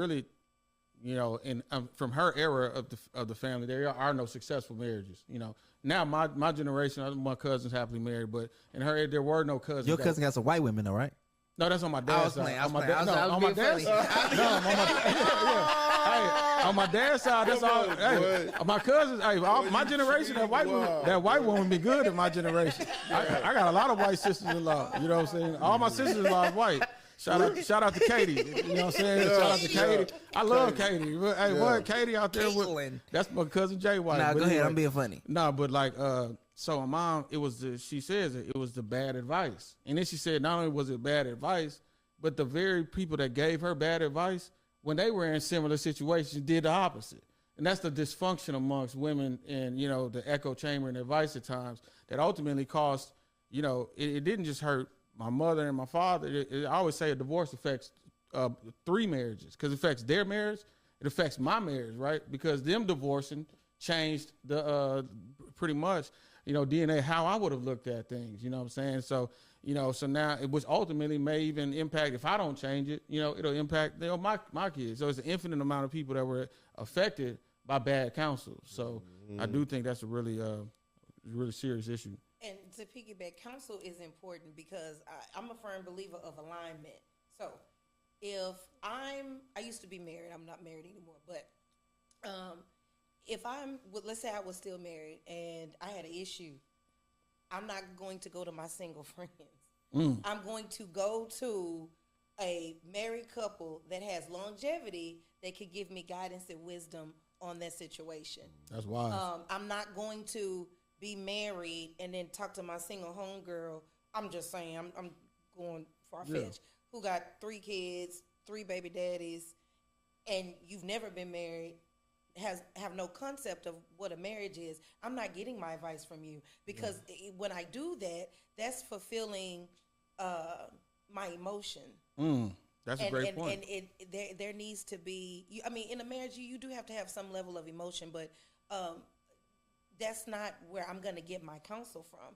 really, and from her era of the family, there are no successful marriages. Now my generation, my cousins happily married, but in her area, there were no cousins. Your cousin got some white women, though, right? No, that's on my dad's side. On my dad's side. Hey, on my dad's side, that's all. Hey, my cousins, my generation, that white woman be good in my generation. I got a lot of white sisters-in-law. You know what I'm saying? All my sisters-in-law is white. Shout out to Katie. You know what I'm saying? Shout out to Katie. I love Katie. Hey, what Katie out there with? That's my cousin Jay White. Nah, go ahead. I'm being funny. Nah, but so my mom, she says it was the bad advice. And then she said not only was it bad advice, but the very people that gave her bad advice, when they were in similar situations, did the opposite. And that's the dysfunction amongst women and, the echo chamber and advice at times that ultimately caused, it didn't just hurt my mother and my father. I always say a divorce affects 3 marriages because it affects their marriage. It affects my marriage, right? Because them divorcing changed the pretty much, DNA, how I would have looked at things, you know what I'm saying? So, so now it was ultimately may even impact, if I don't change it, it'll impact my kids. So it's an infinite amount of people that were affected by bad counsel. So I do think that's a really serious issue. And to piggyback, counsel is important because I'm a firm believer of alignment. So if I used to be married, I'm not married anymore, but if let's say I was still married and I had an issue, I'm not going to go to my single friends. I'm going to go to a married couple that has longevity that could give me guidance and wisdom on that situation. That's wise. I'm not going to be married and then talk to my single homegirl. I'm just saying, I'm going far-fetched, who got 3 kids, 3 baby daddies, and you've never been married, have no concept of what a marriage is. I'm not getting my advice from you because when I do that, that's fulfilling my emotion. That's a great point. And there needs to be, in a marriage, you do have to have some level of emotion, but that's not where I'm going to get my counsel from.